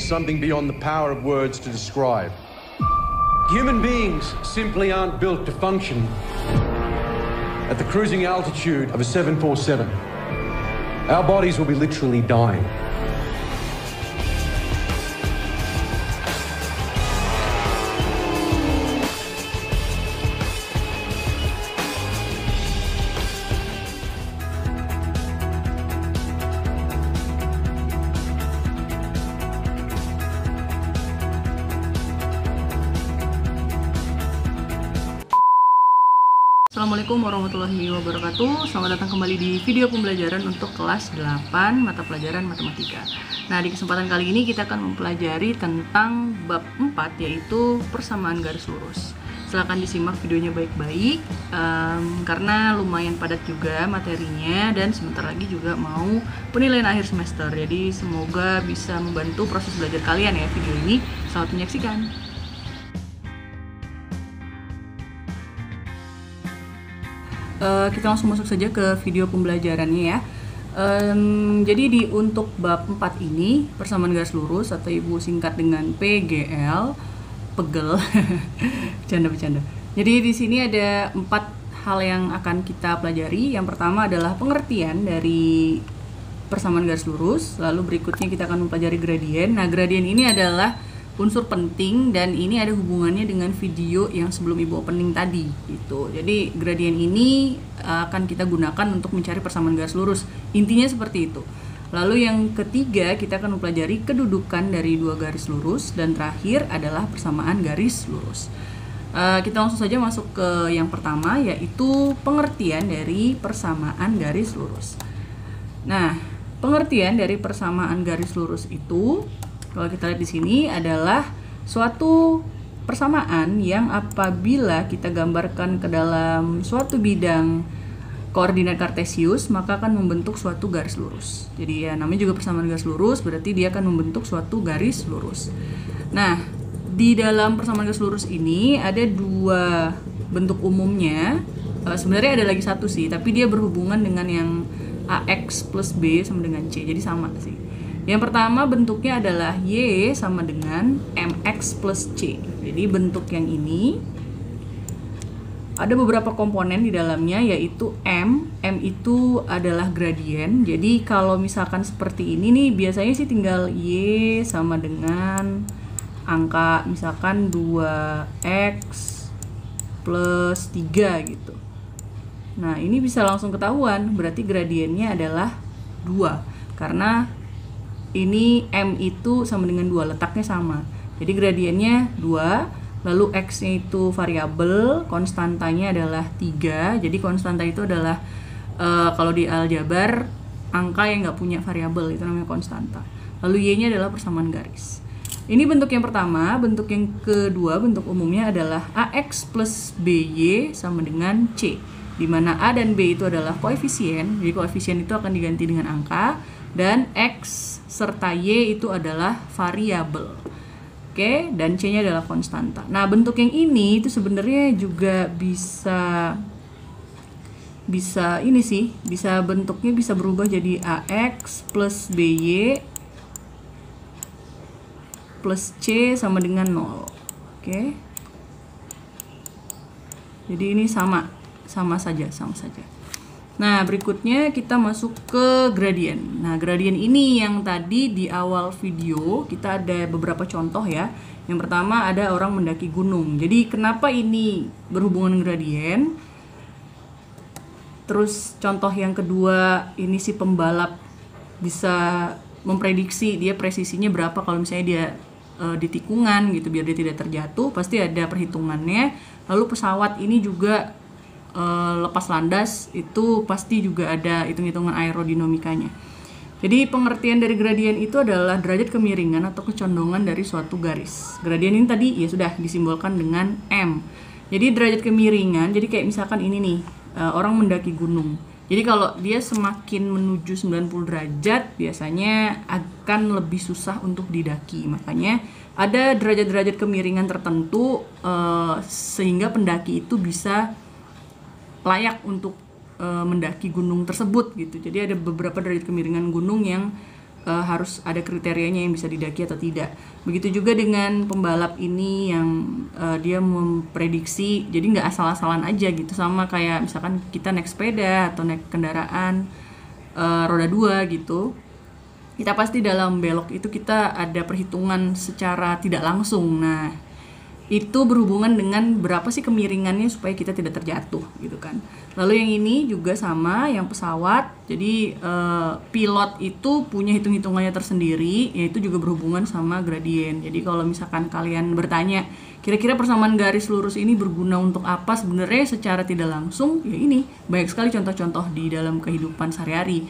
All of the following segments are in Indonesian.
something beyond the power of words to describe. Human beings simply aren't built to function at the cruising altitude of a 747. Our bodies will be literally dying. Assalamualaikum warahmatullahi wabarakatuh. Selamat datang kembali di video pembelajaran untuk kelas 8 mata pelajaran matematika. Nah, di kesempatan kali ini kita akan mempelajari tentang bab 4, yaitu persamaan garis lurus. Silahkan disimak videonya baik-baik karena lumayan padat juga materinya, dan sebentar lagi juga mau penilaian akhir semester. Jadi semoga bisa membantu proses belajar kalian ya video ini. Selamat menyaksikan. Kita langsung masuk saja ke video pembelajarannya ya. Jadi untuk bab 4 ini, persamaan garis lurus atau ibu singkat dengan PGL, pegel, bercanda. Jadi di sini ada 4 hal yang akan kita pelajari. Yang pertama adalah pengertian dari persamaan garis lurus, lalu berikutnya kita akan mempelajari gradien. Nah, gradien ini adalah unsur penting dan ini ada hubungannya dengan video yang sebelum ibu opening tadi gitu. Jadi gradien ini akan kita gunakan untuk mencari persamaan garis lurus. Intinya seperti itu. Lalu yang ketiga kita akan mempelajari kedudukan dari dua garis lurus, dan terakhir adalah persamaan garis lurus. Kita langsung saja masuk ke yang pertama, yaitu pengertian dari persamaan garis lurus. Nah, pengertian dari persamaan garis lurus itu, kalau kita lihat di sini, adalah suatu persamaan yang apabila kita gambarkan ke dalam suatu bidang koordinat kartesius, maka akan membentuk suatu garis lurus. Jadi ya namanya juga persamaan garis lurus, berarti dia akan membentuk suatu garis lurus. Nah, di dalam persamaan garis lurus ini ada dua bentuk umumnya. Sebenarnya ada lagi satu sih, tapi dia berhubungan dengan yang AX plus B sama dengan C, jadi sama sih. Yang pertama bentuknya adalah Y sama dengan MX plus C. Jadi bentuk yang ini ada beberapa komponen di dalamnya, yaitu M. M itu adalah gradien. Jadi kalau misalkan seperti ini nih, biasanya sih tinggal Y sama dengan angka misalkan 2X plus 3 gitu. Nah, ini bisa langsung ketahuan, berarti gradiennya adalah 2. Karena ini M itu sama dengan 2, letaknya sama. Jadi gradiennya 2, lalu X-nya itu variabel, konstantanya adalah 3. Jadi konstanta itu adalah kalau di aljabar angka yang nggak punya variabel, itu namanya konstanta. Lalu Y-nya adalah persamaan garis. Ini bentuk yang pertama. Bentuk yang kedua, bentuk umumnya adalah AX plus BY sama dengan C, di mana A dan B itu adalah koefisien. Jadi koefisien itu akan diganti dengan angka, dan X serta Y itu adalah variabel. Oke, dan C-nya adalah konstanta. Nah, bentuk yang ini itu sebenarnya juga bisa ini sih, bisa bentuknya bisa berubah jadi AX plus BY plus C sama dengan 0. Oke. Jadi ini sama saja. Nah, berikutnya kita masuk ke gradien. Nah, gradien ini yang tadi di awal video kita ada beberapa contoh ya. Yang pertama ada orang mendaki gunung. Jadi kenapa ini berhubungan gradien? Terus contoh yang kedua, ini si pembalap bisa memprediksi dia presisinya berapa kalau misalnya dia di tikungan gitu, biar dia tidak terjatuh, pasti ada perhitungannya. Lalu pesawat ini juga lepas landas, itu pasti juga ada hitung-hitungan aerodinamikanya. Jadi pengertian dari gradien itu adalah derajat kemiringan atau kecondongan dari suatu garis. Gradien ini tadi ya sudah disimbolkan dengan M. Jadi derajat kemiringan, jadi kayak misalkan ini nih, orang mendaki gunung. Jadi kalau dia semakin menuju 90 derajat, biasanya akan lebih susah untuk didaki. Makanya ada derajat-derajat kemiringan tertentu sehingga pendaki itu bisa layak untuk mendaki gunung tersebut gitu. Jadi ada beberapa derajat kemiringan gunung yang harus ada kriterianya yang bisa didaki atau tidak. Begitu juga dengan pembalap ini yang dia memprediksi, jadi nggak asal-asalan aja gitu, sama kayak misalkan kita naik sepeda atau naik kendaraan roda 2 gitu. Kita pasti dalam belok itu kita ada perhitungan secara tidak langsung. Nah, itu berhubungan dengan berapa sih kemiringannya supaya kita tidak terjatuh gitu kan. Lalu yang ini juga sama, yang pesawat. Jadi pilot itu punya hitung-hitungannya tersendiri, yaitu juga berhubungan sama gradien. Jadi kalau misalkan kalian bertanya, kira-kira persamaan garis lurus ini berguna untuk apa? Sebenarnya secara tidak langsung, ya ini banyak sekali contoh-contoh di dalam kehidupan sehari-hari.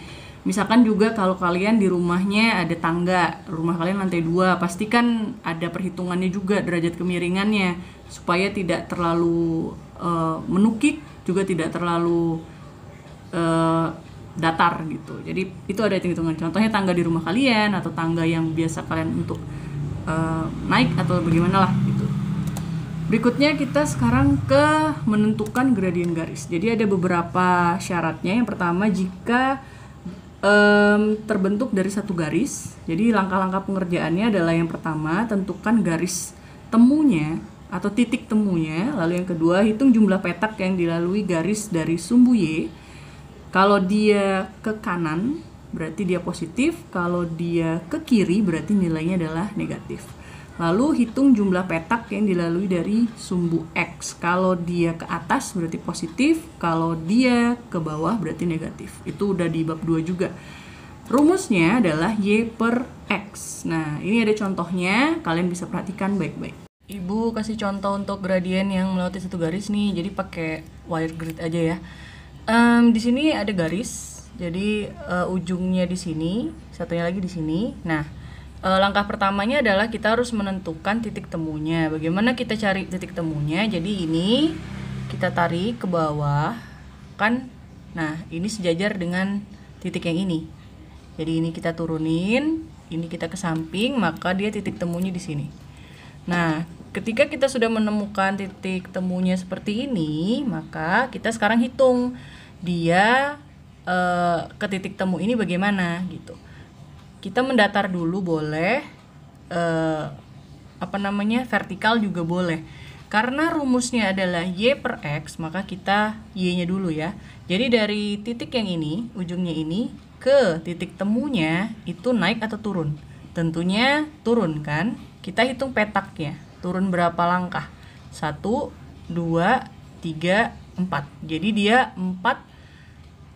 Misalkan juga kalau kalian di rumahnya ada tangga, rumah kalian lantai 2, pasti kan ada perhitungannya juga derajat kemiringannya supaya tidak terlalu menukik, juga tidak terlalu datar gitu. Jadi itu ada hitung-hitungan. Contohnya tangga di rumah kalian atau tangga yang biasa kalian untuk naik atau bagaimana lah gitu. Berikutnya kita sekarang ke menentukan gradien garis. Jadi ada beberapa syaratnya. Yang pertama, jika terbentuk dari satu garis. Jadi langkah-langkah pengerjaannya adalah yang pertama, tentukan garis temunya atau titik temunya. Lalu yang kedua, hitung jumlah petak yang dilalui garis dari sumbu Y. Kalau dia ke kanan berarti dia positif, kalau dia ke kiri berarti nilainya adalah negatif. Lalu hitung jumlah petak yang dilalui dari sumbu X. Kalau dia ke atas berarti positif, kalau dia ke bawah berarti negatif. Itu udah di bab 2 juga. Rumusnya adalah Y per X. Nah, ini ada contohnya, kalian bisa perhatikan baik-baik. Ibu kasih contoh untuk gradien yang melewati satu garis nih, jadi pakai wire grid aja ya. Di sini ada garis, jadi ujungnya di sini, satunya lagi di sini. Nah, langkah pertamanya adalah kita harus menentukan titik temunya. Bagaimana kita cari titik temunya? Jadi ini kita tarik ke bawah kan. Nah, ini sejajar dengan titik yang ini. Jadi ini kita turunin, ini kita ke samping, maka dia titik temunya di sini. Nah, ketika kita sudah menemukan titik temunya seperti ini, maka kita sekarang hitung dia ke titik temu ini bagaimana gitu. Kita mendatar dulu boleh, vertikal juga boleh. Karena rumusnya adalah Y per X, maka kita Y-nya dulu ya. Jadi dari titik yang ini, ujungnya ini, ke titik temunya, itu naik atau turun? Tentunya turun kan? Kita hitung petaknya, turun berapa langkah? 1, 2, 3, 4. Jadi dia 4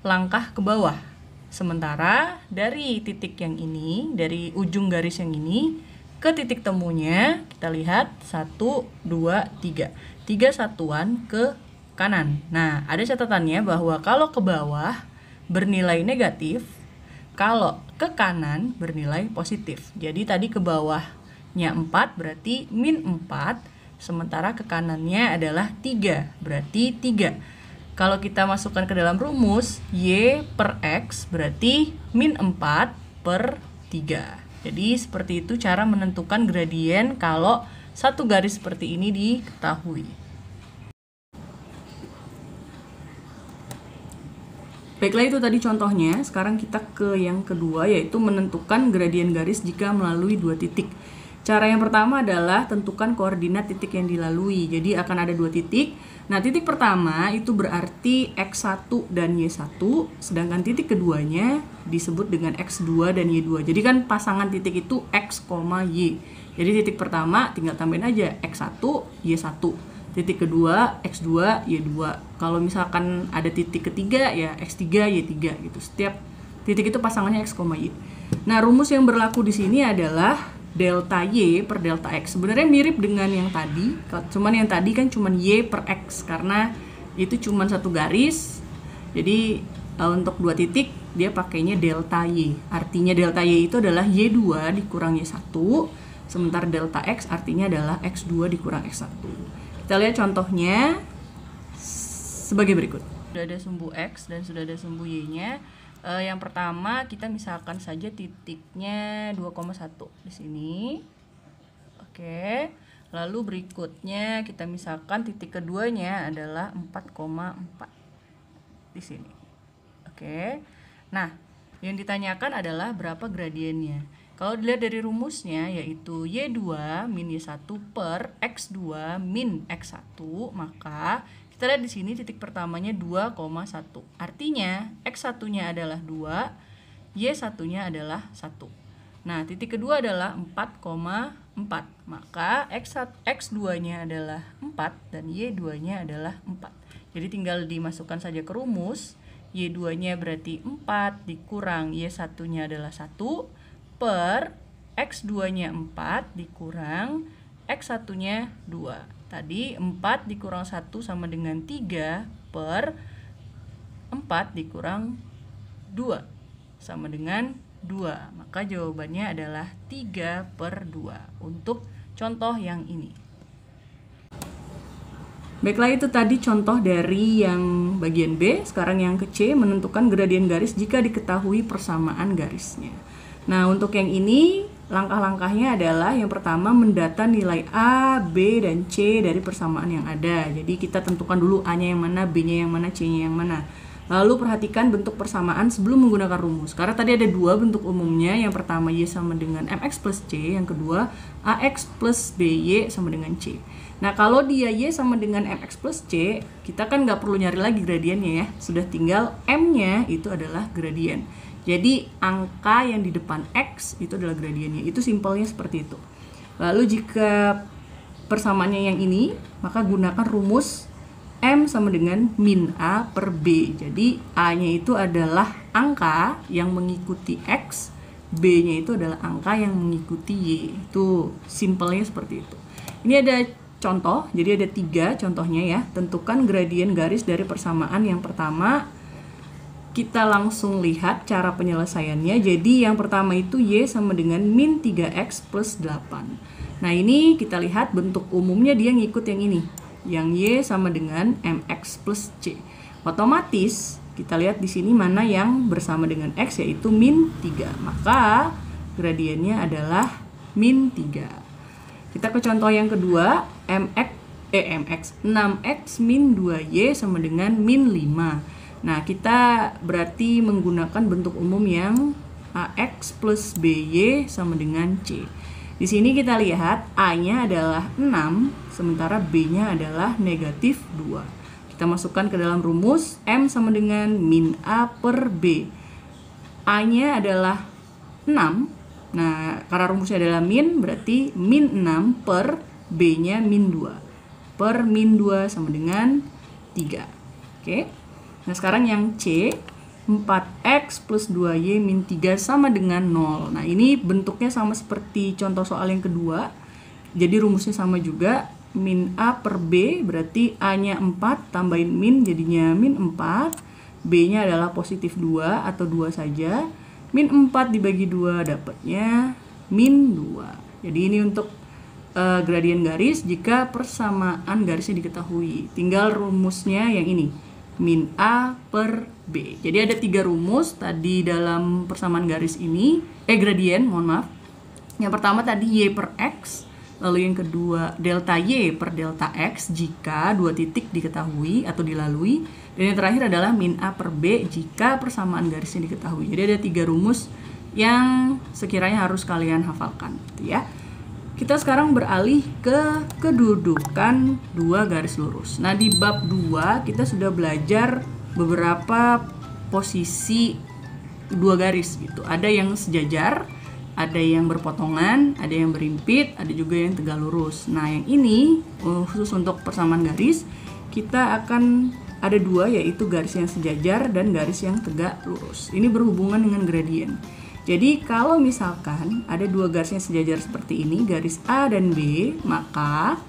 langkah ke bawah. Sementara dari titik yang ini, dari ujung garis yang ini ke titik temunya, kita lihat 1, 2, 3. 3 satuan ke kanan. Nah, ada catatannya bahwa kalau ke bawah bernilai negatif, kalau ke kanan bernilai positif. Jadi tadi ke bawahnya 4 berarti min 4, sementara ke kanannya adalah 3, berarti 3. Kalau kita masukkan ke dalam rumus, Y per X berarti min 4 per 3. Jadi seperti itu cara menentukan gradien kalau satu garis seperti ini diketahui. Baiklah, itu tadi contohnya. Sekarang kita ke yang kedua, yaitu menentukan gradien garis jika melalui 2 titik. Cara yang pertama adalah tentukan koordinat titik yang dilalui. Jadi akan ada 2 titik. Nah, titik pertama itu berarti X1 dan Y1, sedangkan titik keduanya disebut dengan X2 dan Y2. Jadi kan pasangan titik itu X, Y. Jadi titik pertama tinggal tambahin aja X1, Y1. Titik kedua X2, Y2. Kalau misalkan ada titik ketiga ya X3, Y3 gitu. Setiap titik itu pasangannya X, Y. Nah, rumus yang berlaku di sini adalah delta Y per delta X. Sebenarnya mirip dengan yang tadi, cuman yang tadi kan cuman Y per X karena itu cuman satu garis. Jadi untuk 2 titik dia pakainya delta Y. Artinya delta Y itu adalah Y2 dikurang Y1, sementara delta X artinya adalah X2 dikurang X1. Kita lihat contohnya sebagai berikut. Sudah ada sumbu X dan sudah ada sumbu Y-nya. Yang pertama kita misalkan saja titiknya 2,1 di sini. Oke. Lalu berikutnya kita misalkan titik keduanya adalah 4,4 di sini. Oke. Nah, Yang ditanyakan adalah berapa gradiennya. Kalau dilihat dari rumusnya yaitu Y2 min Y1 per X2 min X1, maka kita lihat di sini titik pertamanya 2,1. Artinya X1-nya adalah 2, Y1-nya adalah 1. Nah, titik kedua adalah 4,4. Maka X2-nya adalah 4 dan Y2-nya adalah 4. Jadi tinggal dimasukkan saja ke rumus. Y2-nya berarti 4 dikurang Y1-nya adalah 1 per X2-nya 4 dikurang X1-nya 2. Tadi 4 dikurang 1 sama dengan 3 per 4 dikurang 2 sama dengan 2. Maka jawabannya adalah 3 per 2 untuk contoh yang ini. Baiklah, itu tadi contoh dari yang bagian B. Sekarang yang ke C, menentukan gradien garis jika diketahui persamaan garisnya. Nah, untuk yang ini langkah-langkahnya adalah yang pertama mendata nilai A, B, dan C dari persamaan yang ada. Jadi kita tentukan dulu A-nya yang mana, B-nya yang mana, C-nya yang mana. Lalu perhatikan bentuk persamaan sebelum menggunakan rumus. Karena tadi ada dua bentuk umumnya. Yang pertama Y sama dengan MX plus C. Yang kedua AX plus BY sama dengan C. Nah, kalau dia Y sama dengan MX plus C, kita kan nggak perlu nyari lagi gradiennya ya. Sudah tinggal M-nya itu adalah gradien. Jadi angka yang di depan X itu adalah gradiennya. Itu simpelnya seperti itu. Lalu jika persamaannya yang ini, maka gunakan rumus M sama dengan min A per B. Jadi A-nya itu adalah angka yang mengikuti X, B-nya itu adalah angka yang mengikuti Y. Itu simpelnya seperti itu. Ini ada contoh, jadi ada 3 contohnya ya. Tentukan gradien garis dari persamaan. Yang pertama, kita langsung lihat cara penyelesaiannya. Jadi yang pertama itu Y sama dengan min 3X plus 8. Nah, ini kita lihat bentuk umumnya dia ngikut yang ini. Yang Y sama dengan MX plus C. Otomatis kita lihat di sini mana yang bersama dengan X, yaitu min 3. Maka gradiennya adalah min 3. Kita ke contoh yang kedua, MX 6X min 2Y sama dengan min 5. Nah, kita berarti menggunakan bentuk umum yang AX plus BY sama dengan C. Di sini kita lihat A-nya adalah 6, sementara B-nya adalah negatif 2. Kita masukkan ke dalam rumus, M sama dengan min A per B. A-nya adalah 6. Nah, karena rumusnya adalah min, berarti min 6 per B-nya min 2. Per min 2 sama dengan 3. Oke. Nah, sekarang yang C, 4X plus 2Y min 3 sama dengan 0. Nah, ini bentuknya sama seperti contoh soal yang kedua. Jadi rumusnya sama juga. Min A per B, berarti A-nya 4, tambahin min, jadinya min 4. B-nya adalah positif 2 atau 2 saja. Min 4 dibagi 2 dapatnya min 2. Jadi ini untuk gradien garis jika persamaan garisnya diketahui. Tinggal rumusnya yang ini, min A per B. Jadi ada 3 rumus tadi dalam persamaan garis ini, gradien, mohon maaf. Yang pertama tadi Y per X, lalu yang kedua delta Y per delta X jika 2 titik diketahui atau dilalui. Dan yang terakhir adalah min A per B jika persamaan garisnya diketahui. Jadi ada 3 rumus yang sekiranya harus kalian hafalkan, gitu ya. Kita sekarang beralih ke kedudukan 2 garis lurus. Nah, di bab 2 kita sudah belajar beberapa posisi 2 garis gitu. Ada yang sejajar, ada yang berpotongan, ada yang berimpit, ada juga yang tegak lurus. Nah, yang ini khusus untuk persamaan garis, kita akan ada 2, yaitu garis yang sejajar dan garis yang tegak lurus. Ini berhubungan dengan gradien. Jadi kalau misalkan ada 2 garis yang sejajar seperti ini, garis A dan B, maka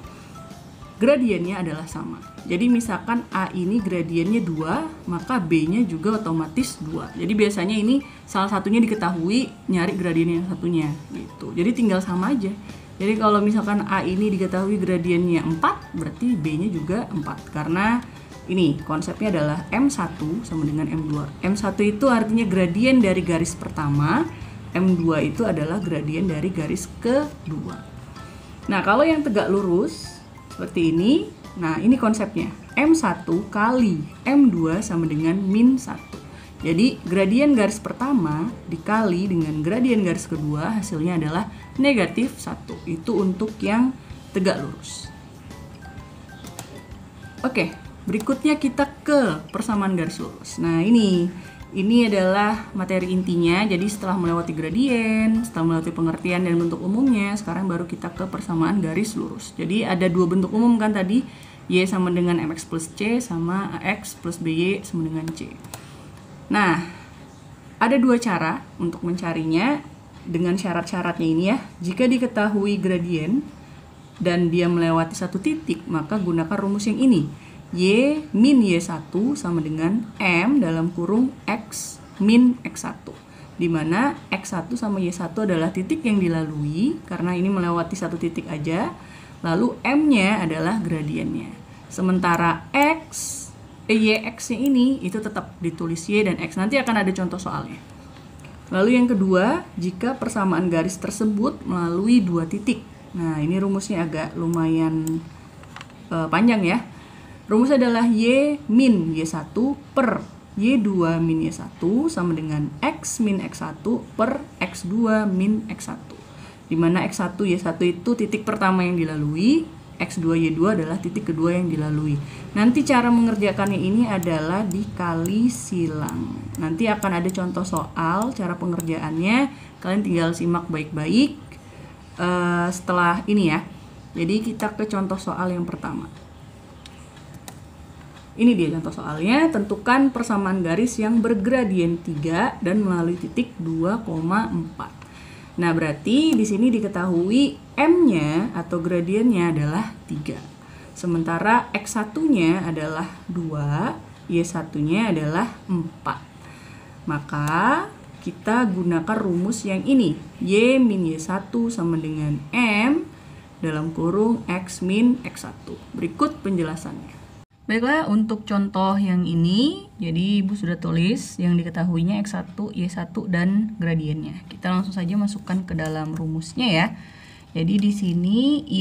gradiennya adalah sama. Jadi misalkan A ini gradiennya 2, maka B-nya juga otomatis 2. Jadi biasanya ini salah satunya diketahui, nyari gradien yang satunya gitu. Jadi tinggal sama aja. Jadi kalau misalkan A ini diketahui gradiennya 4, berarti B-nya juga 4. Karena ini konsepnya adalah M1 sama dengan M2. M1 itu artinya gradien dari garis pertama, M2 itu adalah gradien dari garis kedua. Nah, kalau yang tegak lurus seperti ini, nah ini konsepnya. M1 kali M2 sama dengan min 1. Jadi gradien garis pertama dikali dengan gradien garis kedua hasilnya adalah negatif 1. Itu untuk yang tegak lurus. Oke, berikutnya kita ke persamaan garis lurus. Nah, ini adalah materi intinya. Jadi setelah melewati gradien, setelah melewati pengertian dan bentuk umumnya, sekarang baru kita ke persamaan garis lurus. Jadi ada dua bentuk umum kan tadi, Y sama dengan MX plus C sama AX plus BY sama dengan C. Nah, ada dua cara untuk mencarinya dengan syarat-syaratnya ini ya. Jika diketahui gradien dan dia melewati satu titik, maka gunakan rumus yang ini. Y min Y1 sama dengan M dalam kurung X min X1. Di mana X1 sama Y1 adalah titik yang dilalui, karena ini melewati satu titik aja. Lalu M-nya adalah gradiennya. Sementara YX-nya ini itu tetap ditulis Y dan X. Nanti akan ada contoh soalnya. Lalu yang kedua, jika persamaan garis tersebut melalui dua titik. Nah, ini rumusnya agak lumayan panjang ya. Rumusnya adalah Y min Y1 per Y2 min Y1 sama dengan X min X1 per X2 min X1. Di mana X1 Y1 itu titik pertama yang dilalui, X2 Y2 adalah titik kedua yang dilalui. Nanti cara mengerjakannya ini adalah dikali silang. Nanti akan ada contoh soal cara pengerjaannya. Kalian tinggal simak baik-baik setelah ini ya. Jadi kita ke contoh soal yang pertama. Ini dia contoh soalnya. Tentukan persamaan garis yang bergradien 3 dan melalui titik 2,4. Nah, berarti di sini diketahui M-nya atau gradiennya adalah 3. Sementara X1-nya adalah 2, Y1-nya adalah 4. Maka kita gunakan rumus yang ini. Y min Y1 sama dengan M dalam kurung X min X1. Berikut penjelasannya. Baiklah, untuk contoh yang ini, jadi Ibu sudah tulis yang diketahuinya X1, Y1, dan gradiennya. Kita langsung saja masukkan ke dalam rumusnya ya. Jadi di sini Y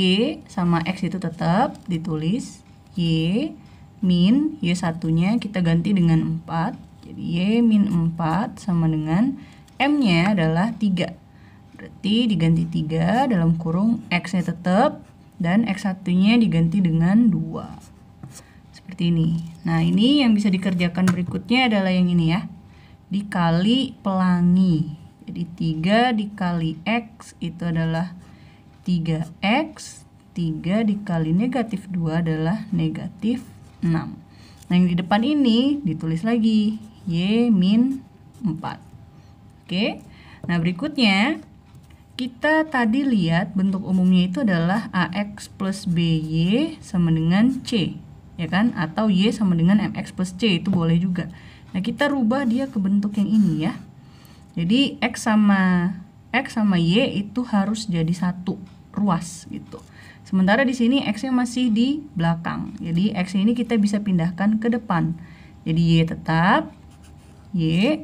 sama X itu tetap ditulis. Y min Y1-nya kita ganti dengan 4. Jadi Y min 4 sama dengan M-nya adalah 3. Berarti diganti 3 dalam kurung X-nya tetap dan X1-nya diganti dengan 2. Seperti ini. Nah, ini yang bisa dikerjakan berikutnya adalah yang ini ya. Dikali pelangi. Jadi 3 dikali X itu adalah 3X. 3 dikali negatif 2 adalah negatif 6. Nah, yang di depan ini ditulis lagi. Y min 4. Oke. Nah, berikutnya kita tadi lihat bentuk umumnya itu adalah AX plus BY sama dengan C. Ya kan, atau Y sama dengan MX plus C, itu boleh juga. Nah, kita rubah dia ke bentuk yang ini ya. Jadi X sama Y itu harus jadi satu ruas gitu. Sementara di sini X-nya masih di belakang. Jadi X ini kita bisa pindahkan ke depan. Jadi Y tetap Y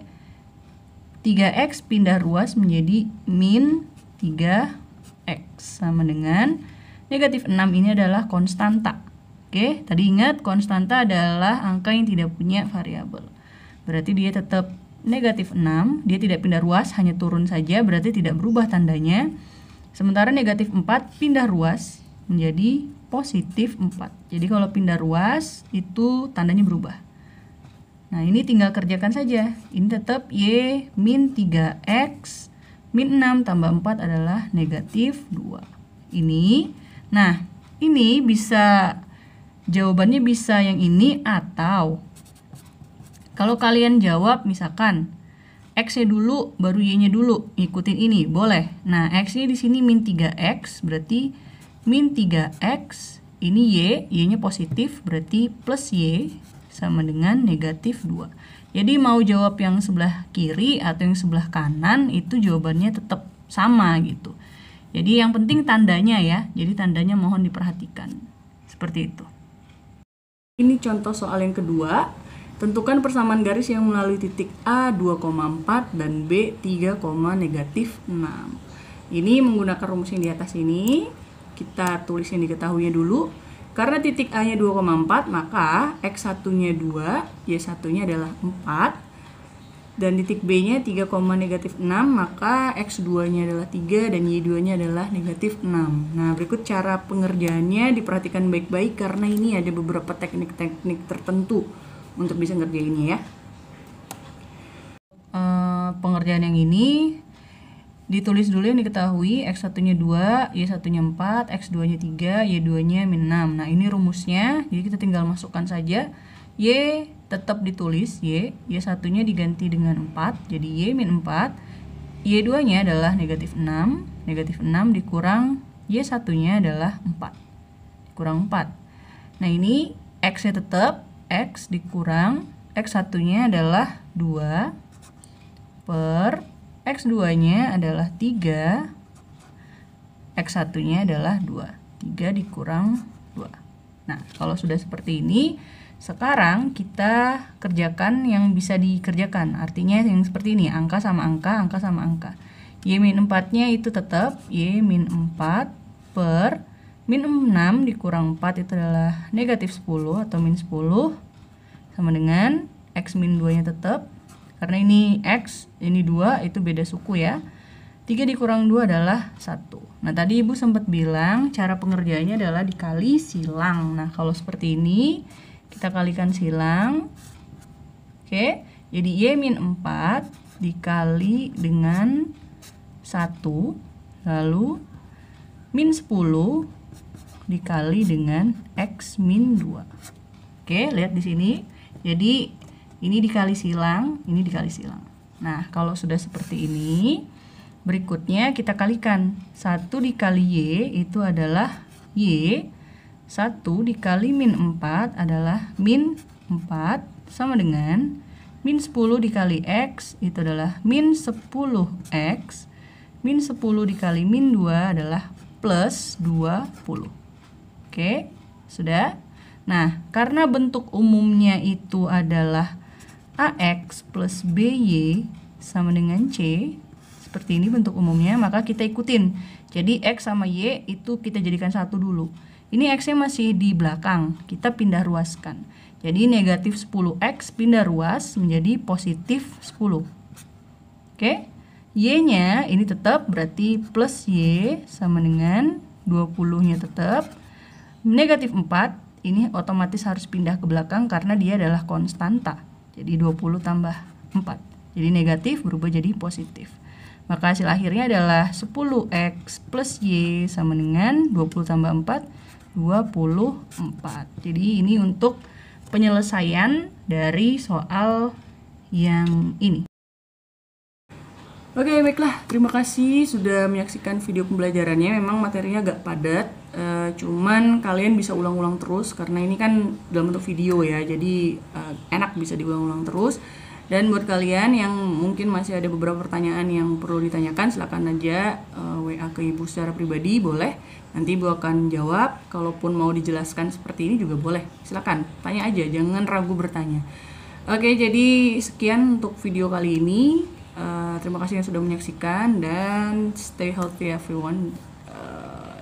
3X pindah ruas menjadi min 3X sama dengan negatif 6. Ini adalah konstanta. Oke, tadi ingat konstanta adalah angka yang tidak punya variabel. Berarti dia tetap negatif 6, dia tidak pindah ruas, hanya turun saja, berarti tidak berubah tandanya. Sementara negatif 4 pindah ruas menjadi positif 4. Jadi kalau pindah ruas itu tandanya berubah. Nah, ini tinggal kerjakan saja. Ini tetap Y min 3X min 6 tambah 4 adalah negatif 2. Ini, nah ini bisa... Jawabannya bisa yang ini, atau kalau kalian jawab misalkan X-nya dulu baru Y-nya dulu, ikutin ini, boleh. Nah, X-nya di sini min 3X, berarti min 3X, ini Y-nya positif, berarti plus Y sama dengan negatif 2. Jadi mau jawab yang sebelah kiri atau yang sebelah kanan, itu jawabannya tetap sama gitu. Jadi yang penting tandanya ya, jadi tandanya mohon diperhatikan. Seperti itu. Ini contoh soal yang kedua. Tentukan persamaan garis yang melalui titik A 2,4 dan B 3, negatif 6. Ini menggunakan rumus yang di atas ini. Kita tulis yang diketahuinya dulu. Karena titik A-nya 2,4, maka X1-nya 2, Y1-nya adalah 4. dan titik B-nya 3, -6, maka X2-nya adalah 3 dan Y2-nya adalah -6. Nah, berikut cara pengerjaannya, diperhatikan baik-baik karena ini ada beberapa teknik-teknik tertentu untuk bisa ngerjainnya ya. Pengerjaan yang ini ditulis dulu yang diketahui, X1-nya 2, Y1-nya 4, X2-nya 3, Y2-nya -6. Nah, ini rumusnya, jadi kita tinggal masukkan saja. Y tetap ditulis, Y1-nya diganti dengan 4, jadi Y-4, Y2-nya adalah -6, -6 dikurang Y1-nya adalah 4, dikurang 4. Nah, ini X-nya tetap, X dikurang, X1-nya adalah 2, per X2-nya adalah 3, X1-nya adalah 2. 3 dikurang 2. Nah, kalau sudah seperti ini, sekarang kita kerjakan yang bisa dikerjakan. Artinya yang seperti ini, angka sama angka, angka sama angka. Y-4-nya itu tetap Y-4 per -6 dikurang 4 itu adalah -10 atau -10 sama dengan X-2-nya tetap. Karena ini X, ini 2, itu beda suku ya. 3 dikurang 2 adalah 1. Nah, tadi Ibu sempat bilang cara pengerjaannya adalah dikali silang. Nah, kalau seperti ini, kita kalikan silang. Oke, jadi Y-4 dikali dengan 1, lalu -10 dikali dengan X-2. Oke, lihat di sini. Jadi ini dikali silang, ini dikali silang. Nah, kalau sudah seperti ini, berikutnya kita kalikan. 1 dikali Y itu adalah Y. 1 dikali -4 adalah -4 sama dengan -10 dikali X itu adalah -10X. -10 dikali -2 adalah +20. Oke, sudah? Nah, karena bentuk umumnya itu adalah AX plus BY sama dengan C, seperti ini bentuk umumnya, maka kita ikutin. Jadi X sama Y itu kita jadikan satu dulu. Ini X-nya masih di belakang, kita pindah ruaskan. Jadi -10X pindah ruas menjadi +10. Oke, Y-nya ini tetap, berarti plus Y sama dengan 20-nya tetap. -4, ini otomatis harus pindah ke belakang karena dia adalah konstanta. Jadi 20 tambah 4. Jadi negatif berubah jadi positif. Maka hasil akhirnya adalah 10X plus Y sama dengan 20 tambah 4, 24. Jadi ini untuk penyelesaian dari soal yang ini. Oke, baiklah. Terima kasih sudah menyaksikan video pembelajarannya. Memang materinya agak padat, cuman kalian bisa ulang-ulang terus karena ini kan dalam bentuk video ya, jadi enak bisa diulang-ulang terus. Dan buat kalian yang mungkin masih ada beberapa pertanyaan yang perlu ditanyakan, silakan aja WA ke Ibu secara pribadi, boleh. Nanti Ibu akan jawab. Kalaupun mau dijelaskan seperti ini juga boleh. Silakan, tanya aja, jangan ragu bertanya. Oke, jadi sekian untuk video kali ini. Terima kasih yang sudah menyaksikan dan stay healthy everyone.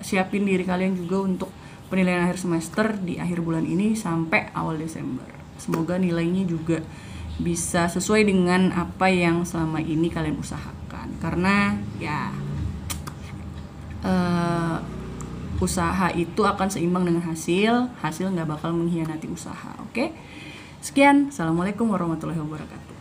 Siapin diri kalian juga untuk penilaian akhir semester di akhir bulan ini sampai awal Desember. Semoga nilainya juga bisa sesuai dengan apa yang selama ini kalian usahakan. Karena ya usaha itu akan seimbang dengan hasil nggak bakal mengkhianati usaha. Oke? Sekian, assalamualaikum warahmatullahi wabarakatuh.